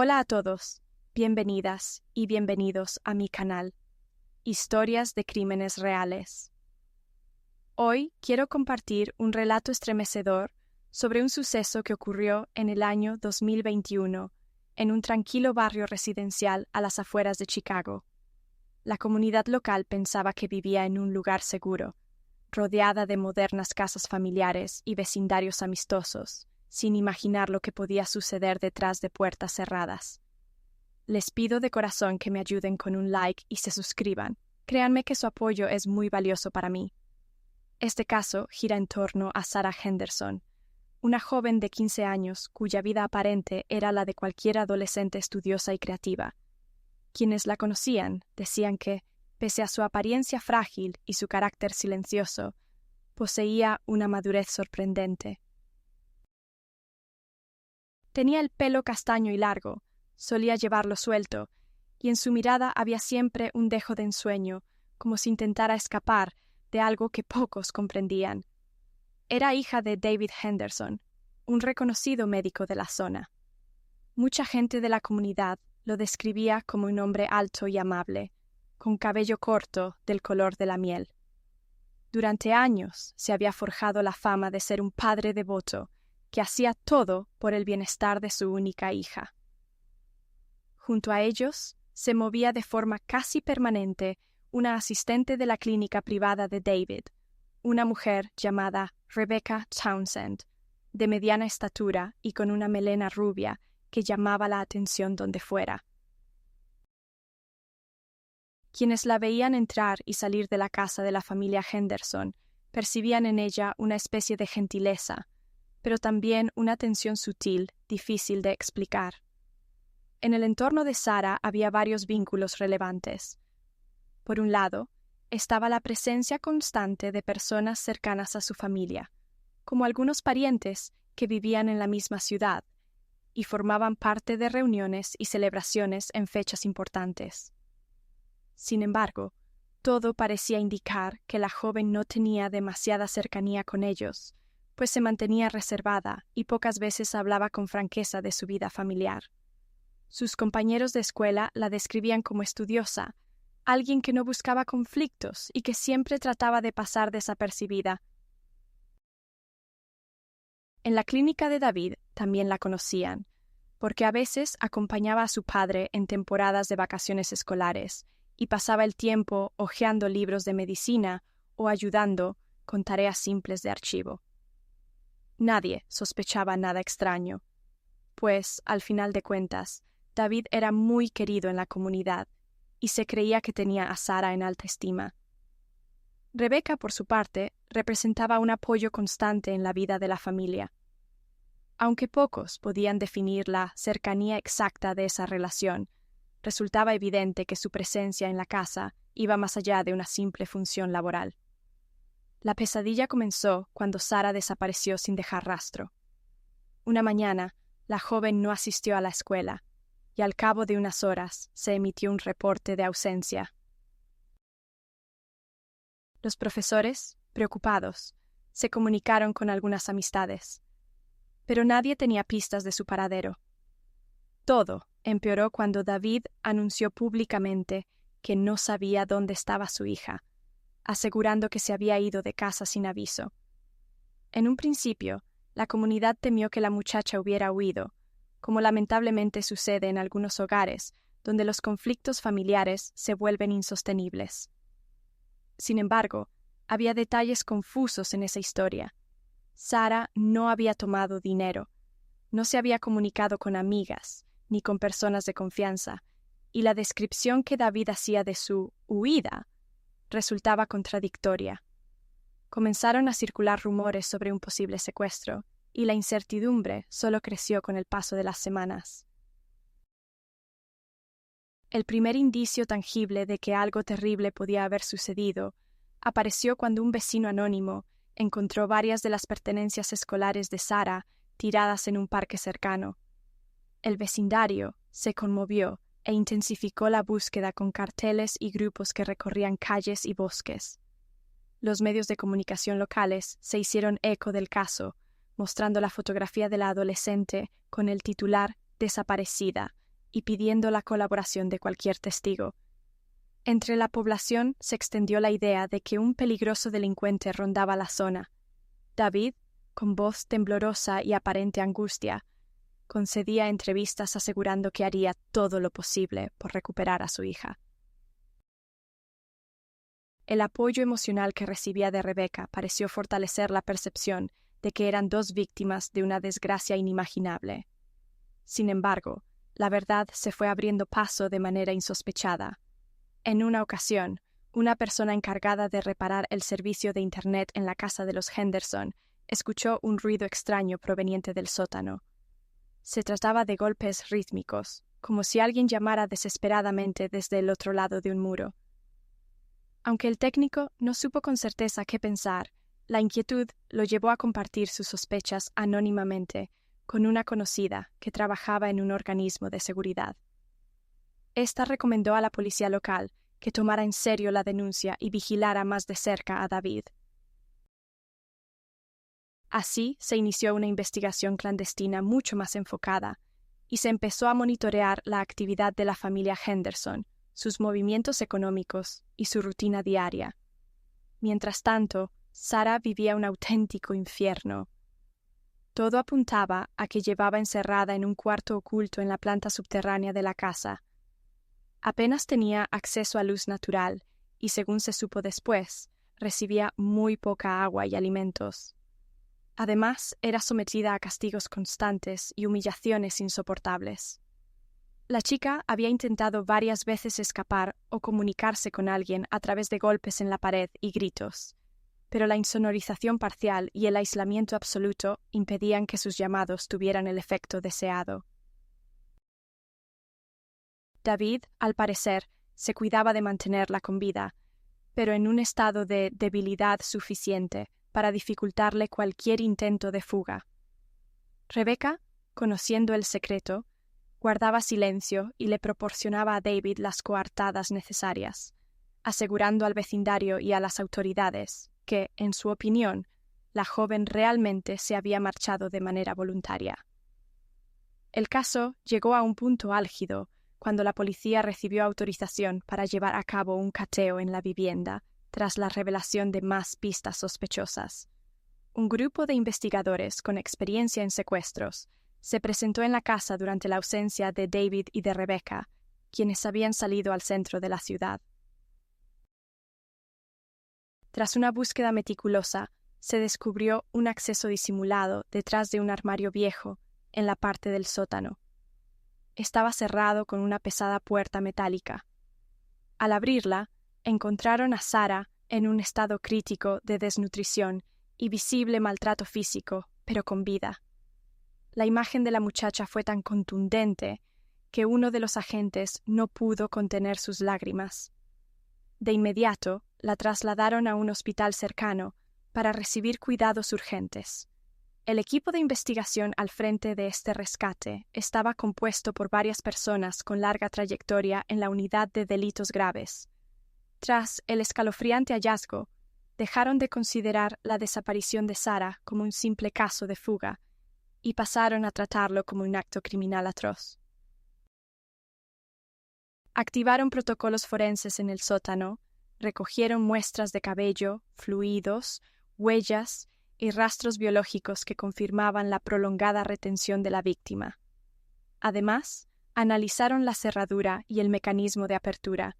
Hola a todos, bienvenidas y bienvenidos a mi canal, Historias de Crímenes Reales. Hoy quiero compartir un relato estremecedor sobre un suceso que ocurrió en el año 2021 en un tranquilo barrio residencial a las afueras de Chicago. La comunidad local pensaba que vivía en un lugar seguro, rodeada de modernas casas familiares y vecindarios amistosos, sin imaginar lo que podía suceder detrás de puertas cerradas. Les pido de corazón que me ayuden con un like y se suscriban. Créanme que su apoyo es muy valioso para mí. Este caso gira en torno a Sarah Henderson, una joven de 15 años cuya vida aparente era la de cualquier adolescente estudiosa y creativa. Quienes la conocían decían que, pese a su apariencia frágil y su carácter silencioso, poseía una madurez sorprendente. Tenía el pelo castaño y largo, solía llevarlo suelto, y en su mirada había siempre un dejo de ensueño, como si intentara escapar de algo que pocos comprendían. Era hija de David Henderson, un reconocido médico de la zona. Mucha gente de la comunidad lo describía como un hombre alto y amable, con cabello corto del color de la miel. Durante años se había forjado la fama de ser un padre devoto que hacía todo por el bienestar de su única hija. Junto a ellos se movía de forma casi permanente una asistente de la clínica privada de David, una mujer llamada Rebecca Townsend, de mediana estatura y con una melena rubia que llamaba la atención donde fuera. Quienes la veían entrar y salir de la casa de la familia Henderson percibían en ella una especie de gentileza, pero también una tensión sutil, difícil de explicar. En el entorno de Sarah había varios vínculos relevantes. Por un lado, estaba la presencia constante de personas cercanas a su familia, como algunos parientes que vivían en la misma ciudad y formaban parte de reuniones y celebraciones en fechas importantes. Sin embargo, todo parecía indicar que la joven no tenía demasiada cercanía con ellos, pues se mantenía reservada y pocas veces hablaba con franqueza de su vida familiar. Sus compañeros de escuela la describían como estudiosa, alguien que no buscaba conflictos y que siempre trataba de pasar desapercibida. En la clínica de David también la conocían, porque a veces acompañaba a su padre en temporadas de vacaciones escolares y pasaba el tiempo hojeando libros de medicina o ayudando con tareas simples de archivo. Nadie sospechaba nada extraño, pues, al final de cuentas, David era muy querido en la comunidad y se creía que tenía a Sarah en alta estima. Rebecca, por su parte, representaba un apoyo constante en la vida de la familia. Aunque pocos podían definir la cercanía exacta de esa relación, resultaba evidente que su presencia en la casa iba más allá de una simple función laboral. La pesadilla comenzó cuando Sarah desapareció sin dejar rastro. Una mañana, la joven no asistió a la escuela, y al cabo de unas horas se emitió un reporte de ausencia. Los profesores, preocupados, se comunicaron con algunas amistades, pero nadie tenía pistas de su paradero. Todo empeoró cuando David anunció públicamente que no sabía dónde estaba su hija, asegurando que se había ido de casa sin aviso. En un principio, la comunidad temió que la muchacha hubiera huido, como lamentablemente sucede en algunos hogares, donde los conflictos familiares se vuelven insostenibles. Sin embargo, había detalles confusos en esa historia. Sarah no había tomado dinero, no se había comunicado con amigas ni con personas de confianza, y la descripción que David hacía de su huida resultaba contradictoria. Comenzaron a circular rumores sobre un posible secuestro, y la incertidumbre solo creció con el paso de las semanas. El primer indicio tangible de que algo terrible podía haber sucedido apareció cuando un vecino anónimo encontró varias de las pertenencias escolares de Sarah tiradas en un parque cercano. El vecindario se conmovió e intensificó la búsqueda con carteles y grupos que recorrían calles y bosques. Los medios de comunicación locales se hicieron eco del caso, mostrando la fotografía de la adolescente con el titular «Desaparecida» y pidiendo la colaboración de cualquier testigo. Entre la población se extendió la idea de que un peligroso delincuente rondaba la zona. David, con voz temblorosa y aparente angustia, concedía entrevistas asegurando que haría todo lo posible por recuperar a su hija. El apoyo emocional que recibía de Rebecca pareció fortalecer la percepción de que eran dos víctimas de una desgracia inimaginable. Sin embargo, la verdad se fue abriendo paso de manera insospechada. En una ocasión, una persona encargada de reparar el servicio de Internet en la casa de los Henderson escuchó un ruido extraño proveniente del sótano. Se trataba de golpes rítmicos, como si alguien llamara desesperadamente desde el otro lado de un muro. Aunque el técnico no supo con certeza qué pensar, la inquietud lo llevó a compartir sus sospechas anónimamente con una conocida que trabajaba en un organismo de seguridad. Esta recomendó a la policía local que tomara en serio la denuncia y vigilara más de cerca a David. Así se inició una investigación clandestina mucho más enfocada, y se empezó a monitorear la actividad de la familia Henderson, sus movimientos económicos y su rutina diaria. Mientras tanto, Sarah vivía un auténtico infierno. Todo apuntaba a que llevaba encerrada en un cuarto oculto en la planta subterránea de la casa. Apenas tenía acceso a luz natural y, según se supo después, recibía muy poca agua y alimentos. Además, era sometida a castigos constantes y humillaciones insoportables. La chica había intentado varias veces escapar o comunicarse con alguien a través de golpes en la pared y gritos, pero la insonorización parcial y el aislamiento absoluto impedían que sus llamados tuvieran el efecto deseado. David, al parecer, se cuidaba de mantenerla con vida, pero en un estado de debilidad suficiente para dificultarle cualquier intento de fuga. Rebecca, conociendo el secreto, guardaba silencio y le proporcionaba a David las coartadas necesarias, asegurando al vecindario y a las autoridades que, en su opinión, la joven realmente se había marchado de manera voluntaria. El caso llegó a un punto álgido cuando la policía recibió autorización para llevar a cabo un cateo en la vivienda tras la revelación de más pistas sospechosas. Un grupo de investigadores con experiencia en secuestros se presentó en la casa durante la ausencia de David y de Rebecca, quienes habían salido al centro de la ciudad. Tras una búsqueda meticulosa, se descubrió un acceso disimulado detrás de un armario viejo en la parte del sótano. Estaba cerrado con una pesada puerta metálica. Al abrirla, encontraron a Sarah en un estado crítico de desnutrición y visible maltrato físico, pero con vida. La imagen de la muchacha fue tan contundente que uno de los agentes no pudo contener sus lágrimas. De inmediato, la trasladaron a un hospital cercano para recibir cuidados urgentes. El equipo de investigación al frente de este rescate estaba compuesto por varias personas con larga trayectoria en la unidad de delitos graves. Tras el escalofriante hallazgo, dejaron de considerar la desaparición de Sarah como un simple caso de fuga y pasaron a tratarlo como un acto criminal atroz. Activaron protocolos forenses en el sótano, recogieron muestras de cabello, fluidos, huellas y rastros biológicos que confirmaban la prolongada retención de la víctima. Además, analizaron la cerradura y el mecanismo de apertura.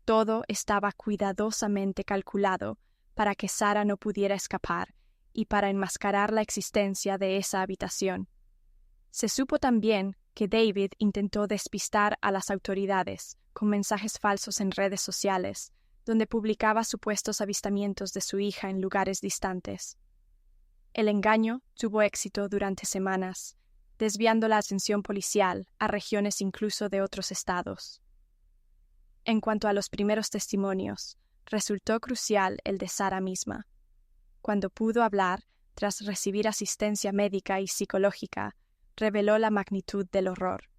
Todo estaba cuidadosamente calculado para que Sarah no pudiera escapar y para enmascarar la existencia de esa habitación. Se supo también que David intentó despistar a las autoridades con mensajes falsos en redes sociales, donde publicaba supuestos avistamientos de su hija en lugares distantes. El engaño tuvo éxito durante semanas, desviando la atención policial a regiones incluso de otros estados. En cuanto a los primeros testimonios, resultó crucial el de Sarah misma. Cuando pudo hablar, tras recibir asistencia médica y psicológica, reveló la magnitud del horror.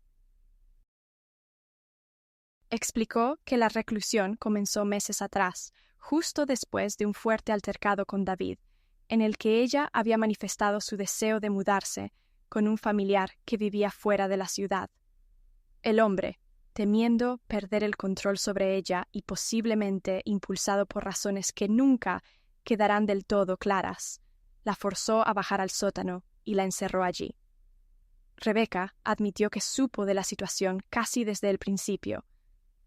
Explicó que la reclusión comenzó meses atrás, justo después de un fuerte altercado con David, en el que ella había manifestado su deseo de mudarse con un familiar que vivía fuera de la ciudad. El hombre, temiendo perder el control sobre ella y posiblemente impulsado por razones que nunca quedarán del todo claras, la forzó a bajar al sótano y la encerró allí. Rebecca admitió que supo de la situación casi desde el principio,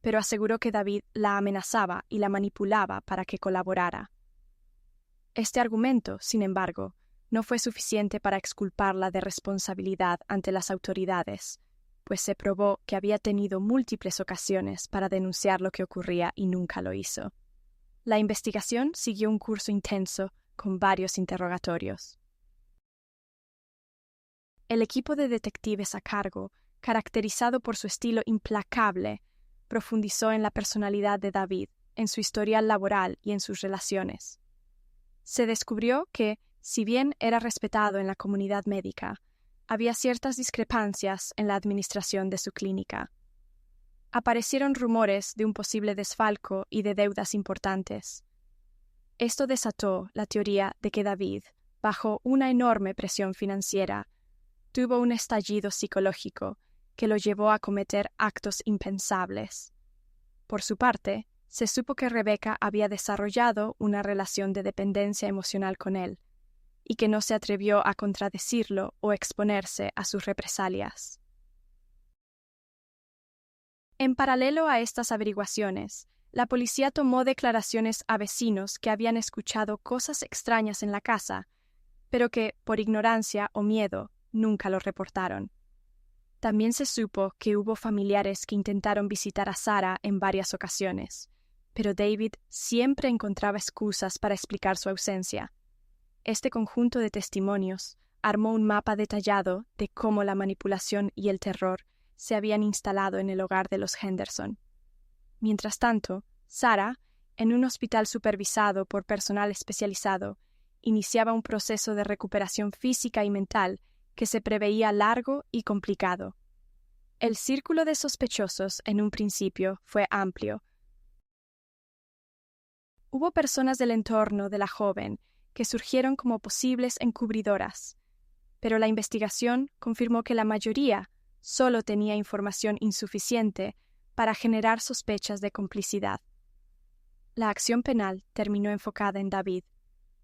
pero aseguró que David la amenazaba y la manipulaba para que colaborara. Este argumento, sin embargo, no fue suficiente para exculparla de responsabilidad ante las autoridades, pues se probó que había tenido múltiples ocasiones para denunciar lo que ocurría y nunca lo hizo. La investigación siguió un curso intenso con varios interrogatorios. El equipo de detectives a cargo, caracterizado por su estilo implacable, profundizó en la personalidad de David, en su historial laboral y en sus relaciones. Se descubrió que, si bien era respetado en la comunidad médica, había ciertas discrepancias en la administración de su clínica. Aparecieron rumores de un posible desfalco y de deudas importantes. Esto desató la teoría de que David, bajo una enorme presión financiera, tuvo un estallido psicológico que lo llevó a cometer actos impensables. Por su parte, se supo que Rebecca había desarrollado una relación de dependencia emocional con él, y que no se atrevió a contradecirlo o exponerse a sus represalias. En paralelo a estas averiguaciones, la policía tomó declaraciones a vecinos que habían escuchado cosas extrañas en la casa, pero que, por ignorancia o miedo, nunca lo reportaron. También se supo que hubo familiares que intentaron visitar a Sarah en varias ocasiones, pero David siempre encontraba excusas para explicar su ausencia. Este conjunto de testimonios armó un mapa detallado de cómo la manipulación y el terror se habían instalado en el hogar de los Henderson. Mientras tanto, Sarah, en un hospital supervisado por personal especializado, iniciaba un proceso de recuperación física y mental que se preveía largo y complicado. El círculo de sospechosos en un principio fue amplio. Hubo personas del entorno de la joven que surgieron como posibles encubridoras, pero la investigación confirmó que la mayoría solo tenía información insuficiente para generar sospechas de complicidad. La acción penal terminó enfocada en David,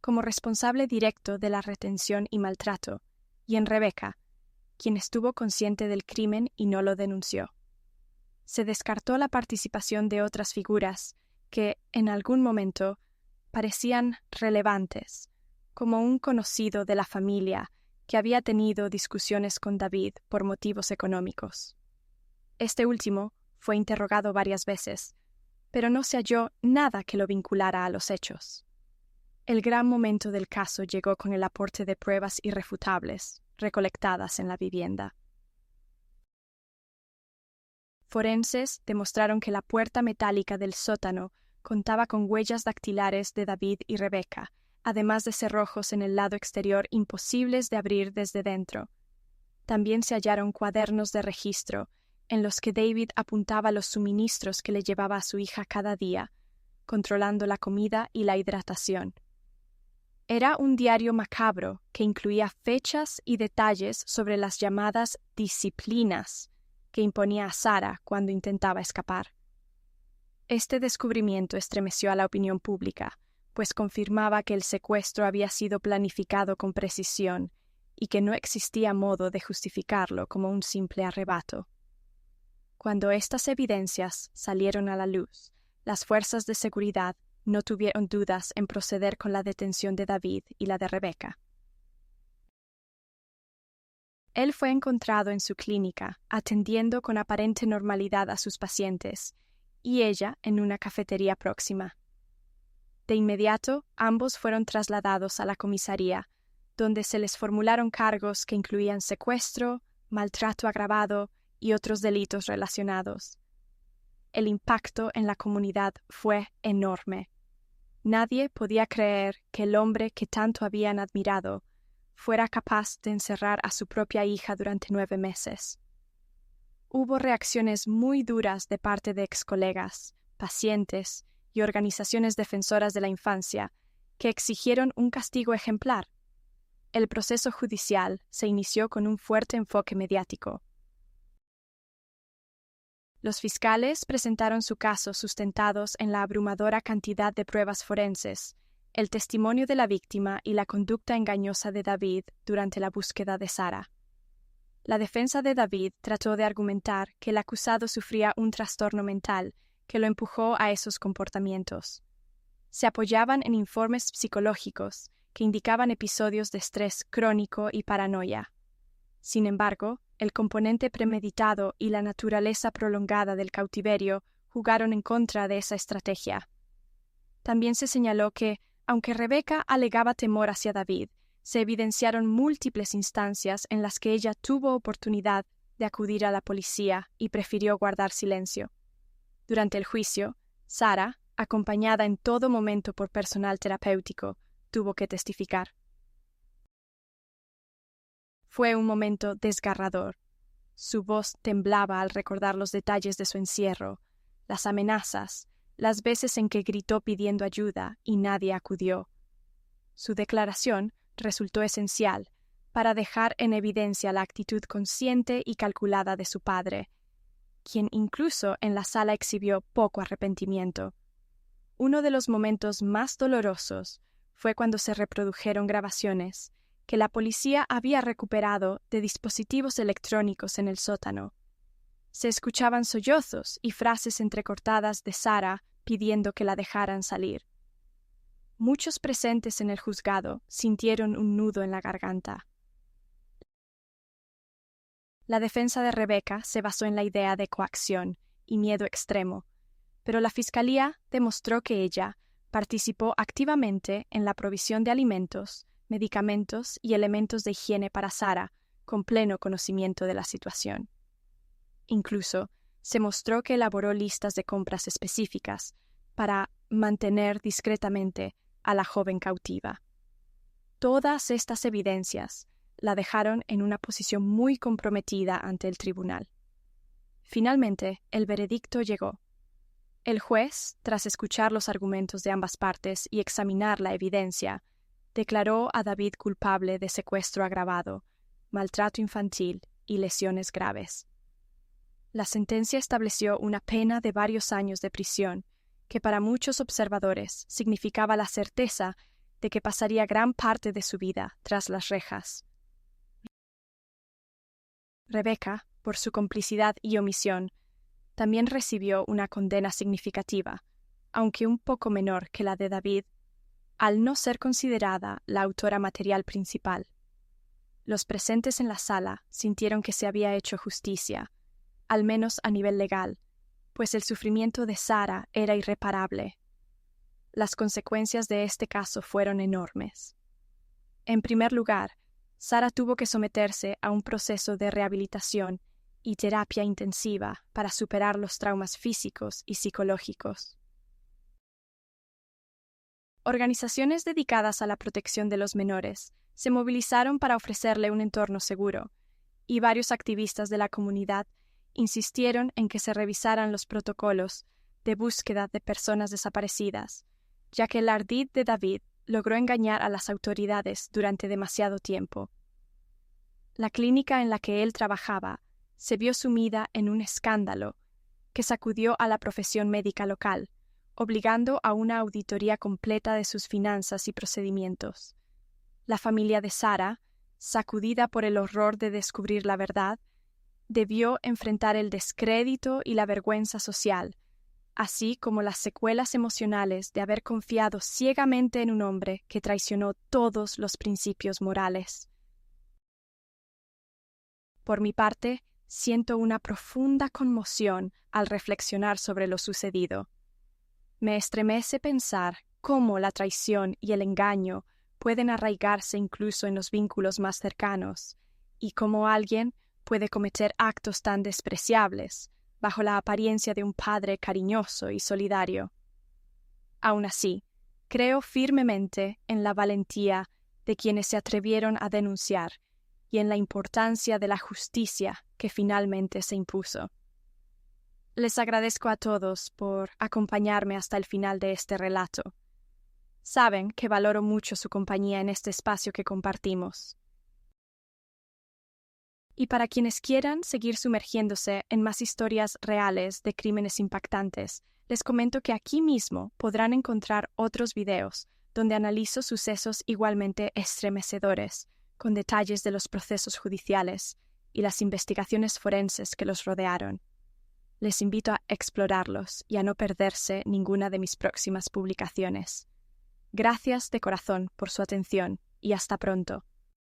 como responsable directo de la retención y maltrato, y en Rebecca, quien estuvo consciente del crimen y no lo denunció. Se descartó la participación de otras figuras que, en algún momento, parecían relevantes, como un conocido de la familia que había tenido discusiones con David por motivos económicos. Este último fue interrogado varias veces, pero no se halló nada que lo vinculara a los hechos. El gran momento del caso llegó con el aporte de pruebas irrefutables recolectadas en la vivienda. Forenses demostraron que la puerta metálica del sótano contaba con huellas dactilares de David y Rebecca, además de cerrojos en el lado exterior imposibles de abrir desde dentro. También se hallaron cuadernos de registro, en los que David apuntaba los suministros que le llevaba a su hija cada día, controlando la comida y la hidratación. Era un diario macabro que incluía fechas y detalles sobre las llamadas disciplinas que imponía a Sarah cuando intentaba escapar. Este descubrimiento estremeció a la opinión pública, pues confirmaba que el secuestro había sido planificado con precisión y que no existía modo de justificarlo como un simple arrebato. Cuando estas evidencias salieron a la luz, las fuerzas de seguridad no tuvieron dudas en proceder con la detención de David y la de Rebecca. Él fue encontrado en su clínica, atendiendo con aparente normalidad a sus pacientes, y ella en una cafetería próxima. De inmediato, ambos fueron trasladados a la comisaría, donde se les formularon cargos que incluían secuestro, maltrato agravado y otros delitos relacionados. El impacto en la comunidad fue enorme. Nadie podía creer que el hombre que tanto habían admirado fuera capaz de encerrar a su propia hija durante 9 meses. Hubo reacciones muy duras de parte de excolegas, pacientes y organizaciones defensoras de la infancia que exigieron un castigo ejemplar. El proceso judicial se inició con un fuerte enfoque mediático. Los fiscales presentaron su caso sustentados en la abrumadora cantidad de pruebas forenses, el testimonio de la víctima y la conducta engañosa de David durante la búsqueda de Sara. La defensa de David trató de argumentar que el acusado sufría un trastorno mental que lo empujó a esos comportamientos. Se apoyaban en informes psicológicos que indicaban episodios de estrés crónico y paranoia. Sin embargo, el componente premeditado y la naturaleza prolongada del cautiverio jugaron en contra de esa estrategia. También se señaló que, aunque Rebeca alegaba temor hacia David, se evidenciaron múltiples instancias en las que ella tuvo oportunidad de acudir a la policía y prefirió guardar silencio. Durante el juicio, Sara, acompañada en todo momento por personal terapéutico, tuvo que testificar. Fue un momento desgarrador. Su voz temblaba al recordar los detalles de su encierro, las amenazas, las veces en que gritó pidiendo ayuda y nadie acudió. Su declaración resultó esencial para dejar en evidencia la actitud consciente y calculada de su padre, quien incluso en la sala exhibió poco arrepentimiento. Uno de los momentos más dolorosos fue cuando se reprodujeron grabaciones que la policía había recuperado de dispositivos electrónicos en el sótano. Se escuchaban sollozos y frases entrecortadas de Sara pidiendo que la dejaran salir. Muchos presentes en el juzgado sintieron un nudo en la garganta. La defensa de Rebeca se basó en la idea de coacción y miedo extremo, pero la fiscalía demostró que ella participó activamente en la provisión de alimentos, medicamentos y elementos de higiene para Sara, con pleno conocimiento de la situación. Incluso, se mostró que elaboró listas de compras específicas para mantener discretamente a la joven cautiva. Todas estas evidencias la dejaron en una posición muy comprometida ante el tribunal. Finalmente, el veredicto llegó. El juez, tras escuchar los argumentos de ambas partes y examinar la evidencia, declaró a David culpable de secuestro agravado, maltrato infantil y lesiones graves. La sentencia estableció una pena de varios años de prisión, que para muchos observadores significaba la certeza de que pasaría gran parte de su vida tras las rejas. Rebeca, por su complicidad y omisión, también recibió una condena significativa, aunque un poco menor que la de David, al no ser considerada la autora material principal. Los presentes en la sala sintieron que se había hecho justicia, al menos a nivel legal, pues el sufrimiento de Sara era irreparable. Las consecuencias de este caso fueron enormes. En primer lugar, Sara tuvo que someterse a un proceso de rehabilitación y terapia intensiva para superar los traumas físicos y psicológicos. Organizaciones dedicadas a la protección de los menores se movilizaron para ofrecerle un entorno seguro, y varios activistas de la comunidad insistieron en que se revisaran los protocolos de búsqueda de personas desaparecidas, ya que el ardid de David logró engañar a las autoridades durante demasiado tiempo. La clínica en la que él trabajaba se vio sumida en un escándalo que sacudió a la profesión médica local, obligando a una auditoría completa de sus finanzas y procedimientos. La familia de Sara, sacudida por el horror de descubrir la verdad, debió enfrentar el descrédito y la vergüenza social, así como las secuelas emocionales de haber confiado ciegamente en un hombre que traicionó todos los principios morales. Por mi parte, siento una profunda conmoción al reflexionar sobre lo sucedido. Me estremece pensar cómo la traición y el engaño pueden arraigarse incluso en los vínculos más cercanos, y cómo alguien puede cometer actos tan despreciables bajo la apariencia de un padre cariñoso y solidario. Aun así, creo firmemente en la valentía de quienes se atrevieron a denunciar y en la importancia de la justicia que finalmente se impuso. Les agradezco a todos por acompañarme hasta el final de este relato. Saben que valoro mucho su compañía en este espacio que compartimos. Y para quienes quieran seguir sumergiéndose en más historias reales de crímenes impactantes, les comento que aquí mismo podrán encontrar otros videos donde analizo sucesos igualmente estremecedores, con detalles de los procesos judiciales y las investigaciones forenses que los rodearon. Les invito a explorarlos y a no perderse ninguna de mis próximas publicaciones. Gracias de corazón por su atención y hasta pronto.